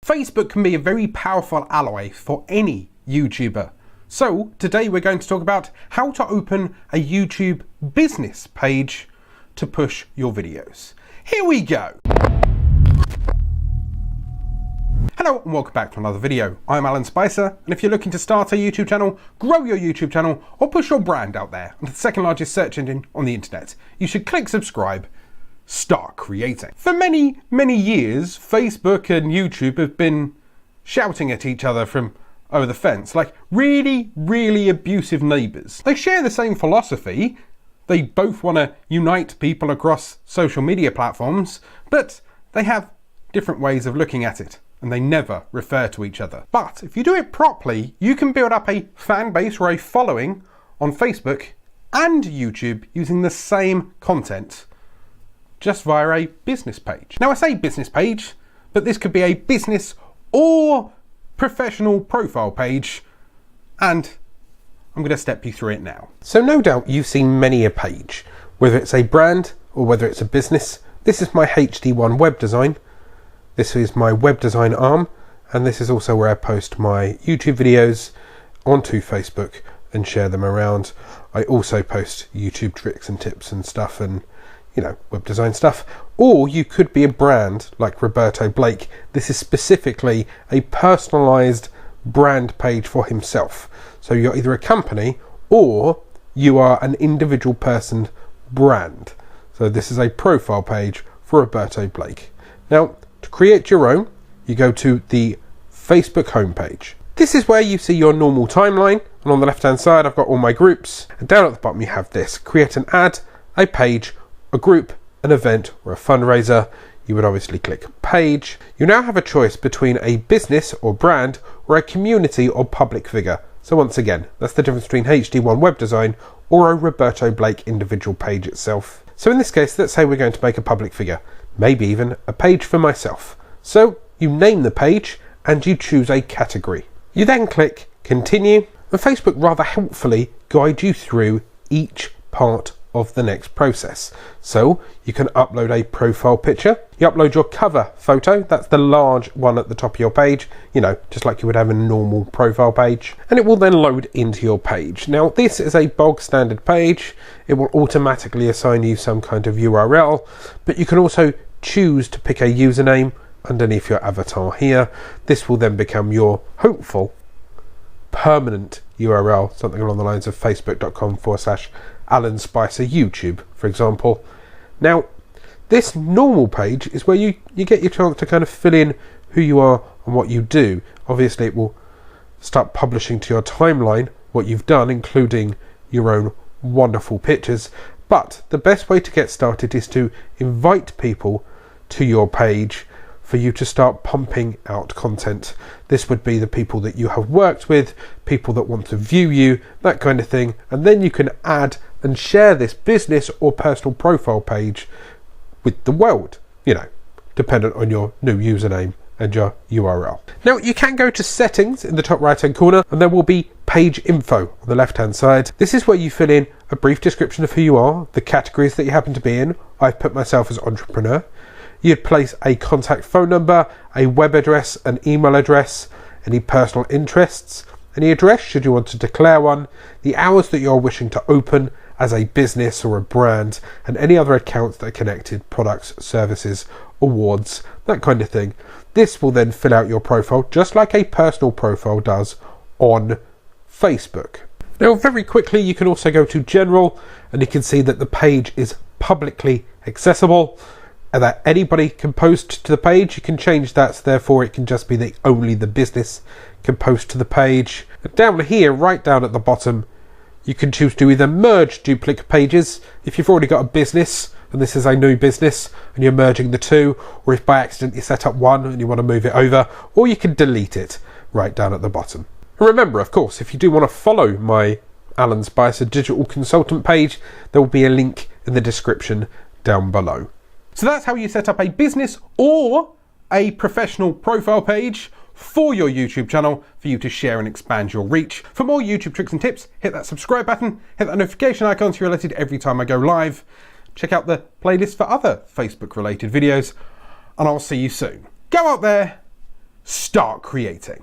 Facebook can be a very powerful ally for any YouTuber. So today we're going to talk about how to open a YouTube business page to push your videos. Here we go. Hello and welcome back to another video. I'm Alan Spicer, and if you're looking to start a YouTube channel, grow your YouTube channel, or push your brand out there onto the second largest search engine on the internet, you should click subscribe. Start creating. For many years, Facebook and YouTube have been shouting at each other from over the fence, like really abusive neighbours. They share the same philosophy. They both want to unite people across social media platforms, but they have different ways of looking at it, and they never refer to each other. But if you do it properly, you can build up a fan base or a following on Facebook and YouTube using the same content, just via a business page. Now I say business page, but this could be a business or professional profile page, and I'm going to step you through it now. So no doubt you've seen many a page, whether it's a brand or whether it's a business. This is my HD1 web design. This is my web design arm, and this is also where I post my YouTube videos onto Facebook and share them around. I also post YouTube tricks and tips and stuff, and web design stuff. Or you could be a brand like Roberto Blake. This is specifically a personalized brand page for himself. So you're either a company or you are an individual person brand. So this is a profile page for Roberto Blake. Now, to create your own, you go to the Facebook homepage. This is where you see your normal timeline, and on the left hand side I've got all my groups, and down at the bottom you have this: create an ad, a page, a group, an event, or a fundraiser. You would obviously click page. You now have a choice between a business or brand or a community or public figure. So once again, that's the difference between HD1 web design or a Roberto Blake individual page itself. So in this case, let's say we're going to make a public figure, maybe even a page for myself. So you name the page and you choose a category. You then click continue, and Facebook rather helpfully guide you through each part of the next process. So you can upload a profile picture, you upload your cover photo, that's the large one at the top of your page, just like you would have a normal profile page, and it will then load into your page. Now this is a bog standard page. It will automatically assign you some kind of URL, but you can also choose to pick a username underneath your avatar here. This will then become your hopeful permanent URL, something along the lines of facebook.com/Alan Spicer YouTube, for example. Now, this normal page is where you get your chance to kind of fill in who you are and what you do. Obviously, it will start publishing to your timeline what you've done, including your own wonderful pictures. But the best way to get started is to invite people to your page for you to start pumping out content. This would be the people that you have worked with, people that want to view you, that kind of thing. And then you can add and share this business or personal profile page with the world, dependent on your new username and your URL. Now you can go to settings in the top right hand corner, and there will be page info on the left hand side. This is where you fill in a brief description of who you are, the categories that you happen to be in. I've put myself as entrepreneur. You'd place a contact phone number, a web address, an email address, any personal interests, any address should you want to declare one, the hours that you're wishing to open as a business or a brand, and any other accounts that are connected, products, services, awards, that kind of thing. This will then fill out your profile just like a personal profile does on Facebook. Now very quickly you can also go to general, and you can see that the page is publicly accessible, and that anybody can post to the page. You can change that, so therefore it can just be that only the business can post to the page. And down here, right down at the bottom, you can choose to either merge duplicate pages if you've already got a business and this is a new business and you're merging the two, or if by accident you set up one and you want to move it over, or you can delete it right down at the bottom. And remember, of course, if you do want to follow my Alan Spicer digital consultant page, there will be a link in the description down below. So that's how you set up a business or a professional profile page for your YouTube channel for you to share and expand your reach. For more YouTube tricks and tips, hit that subscribe button, hit that notification icon so you're alerted every time I go live. Check out the playlist for other Facebook related videos, and I'll see you soon. Go out there, start creating.